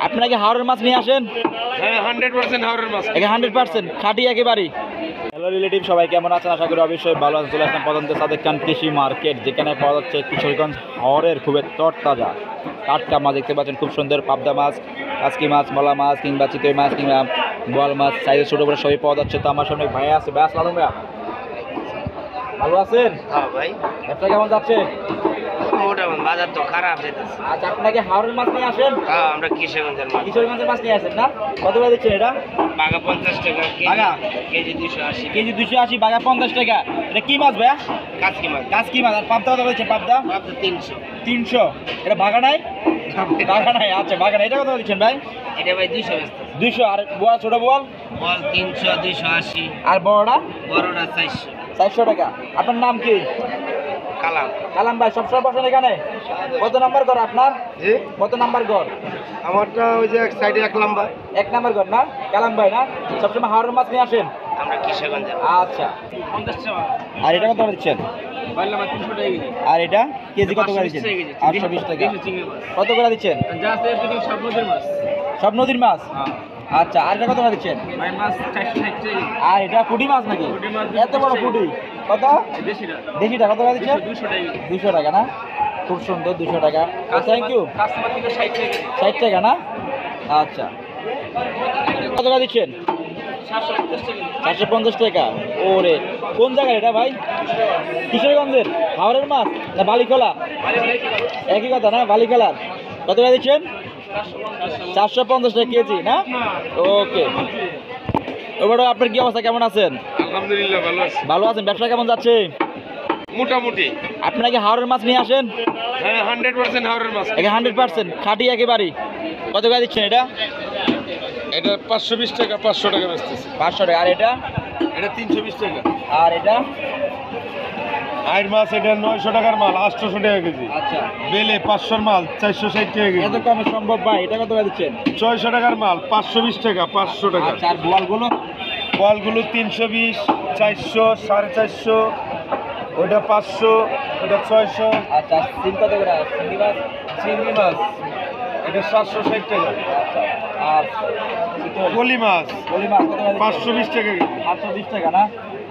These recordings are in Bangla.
আপনারা কি হাওরের মাছ নিয়ে আসেন? হ্যাঁ 100% হাওরের মাছ। 100% খাঁটি একেবারেই। হ্যালো রিলেটিভ, সবাই কেমন আছেন? আশা করি অবশ্যই ভালো আছেন। চলে আসলাম পদন্ত সাদেক খান কৃষি মার্কেট, যেখানে পাওয়া যাচ্ছে কিশোরগঞ্জ হাওরের খুবই তরতাজা টাটকা মাছ। দেখতে পাচ্ছেন খুব সুন্দর পাবদা মাছ, কাসকি মাছ, মলা মাছ কিংবা চিতই মাছ কিংবা বোয়াল মাছ, সাইজের ছোটো বড় সবই পাওয়া যাচ্ছে। তো আমার সামনে ভাইয়া আছে। ভাইয়া আসসালামু আলাইকুম। ভালো আছেন? হ্যাঁ ভাই, ব্যবসা কেমন যাচ্ছে? মোটামুটি বাজার তো খারাপ যেতেছে। আচ্ছা, আপনাকে হাওরের মাছ নিয়ে আসেন? হ্যাঁ, আমরা কিশোরগঞ্জের মাছ। কিশোরগঞ্জের মাছ নিয়ে আসেন না? কত করে দিচ্ছেন এটা? বাঘা 50 টাকা বাঘা? কেজি 280। কেজি 280, বাঘা 50 টাকা। এটা কি মাছ ভাইয়া? কাচকি মাছ। কাসকি মাছ। আর পাবদা কত দিচ্ছেন? পাবদা মাত্র 300। 300। এটা বাঘা নাই? বাঘা নাই, আচ্ছা বাঘা নাই। এটা কত দিচ্ছেন ভাই? এটা ভাই 200 ব্যস্ত। 200। আর বোয়াল, ছোট বোয়াল? বল 300, 280। আর বড়টা? বড়টা 400। 400 টাকা। আপনার নাম কি? কালাম। কালাম ভাই, সবসময় বসেন এখানে? কত নাম্বার ঘর আপনার? জি, কত নাম্বার ঘর? আমারটা ওই যে এক সাইডে 1 নাম্বার। 1 নাম্বার ঘর না? কালাম ভাই না? সবসময় হাওরের মাছ নিয়ে আসেন? আমরা কিশোরগঞ্জের। আচ্ছা। 50 টাকা। আর এটা কত করে দিচ্ছেন? বাইলা মাছ 300 টাকা কেজি। আর এটা কেজি কত করে দিচ্ছেন? 820 টাকা। কত করে দিচ্ছেন? যা আছে এদিকে সব নদীর মাছ। সব নদীর মাছ? হ্যাঁ আচ্ছা। আর এটা কত করে দিচ্ছেন? ভাই, মাছ 460 টাকা। আর এটা পুঁটি মাছ নাকি? পুঁটি মাছ এত বড় পুঁটি কত? দেশিটা দেশিটা কত করে দিচ্ছেন? 200 টাকা। 200 টাকা না? খুব সুন্দর, 200 টাকা। Thank you. কাস্টমার থেকে 60 টাকা। 60 টাকা না? আচ্ছা। কত টাকা দিচ্ছেন? 750 টাকা। 450 টাকা। ওরে, কোন জায়গায় এটা ভাই? কিশোরগঞ্জের হাওরের মাছ না বালিখোলা? একই কথা না, বালিখোলার। কত টাকা দিচ্ছেন? 450 টাকা কেজি না? ওকে। এবারে আপনার কি অবস্থা, কেমন আছেন? আলহামদুলিল্লাহ ভালো আছি। ভালো আছেন? ব্যবসা কেমন যাচ্ছে? মোটামুটি। আপনারা কি হাওরের মাছ নিয়ে আসেন? হ্যাঁ 100% হাওরের মাছ। 100% খাঁটি একেবারেই। কত টাকা দিচ্ছেন এটা? এটা 520 টাকা, 500 টাকা বেচতেছে। 500 টাকা। আর এটা? এটা 320 টাকা। আর এটা? আইর মাছ এটা 900 টাকার মাল, 800 টাকা কেজি। আচ্ছা। বেলে 500 মাল 460 টাকা কেজি। এত কমে সম্ভব ভাই? এটা কত টাকা দিচ্ছেন? 600 টাকার মাল 520 টাকা, 500 টাকা। আচ্ছা। আর বোয়ালগুলো? বলগুলো 320, 400, 450, ওইটা 500, ওইটা 600। আচ্ছা। সিম কত করে? চিংড়ি মাছ? চিংড়ি মাছ এটা 760 টাকা। আর পলি মাছ পলি মাছ কত করে? 520 টাকা কেজি। 820 টাকা না?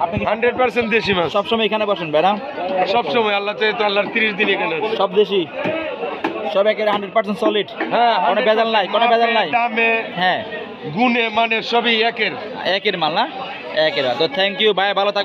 আপনি কি 100% দেশি মাছ। সবসময় এখানে বসেন ভাই না? সবসময় আল্লাহ চাই তো, আল্লাহর 30 দিন এখানে আছে। সব দেশি, সব একেবারে 100% সলিড? হ্যাঁ, কোনো ভেজাল নাই, কোনো ভেজাল নাই? দামে হ্যাঁ, গুণে মানে সবই একের। একের মাল না? একের। তো থ্যাংক ইউ ভাই, ভালো থাকবেন।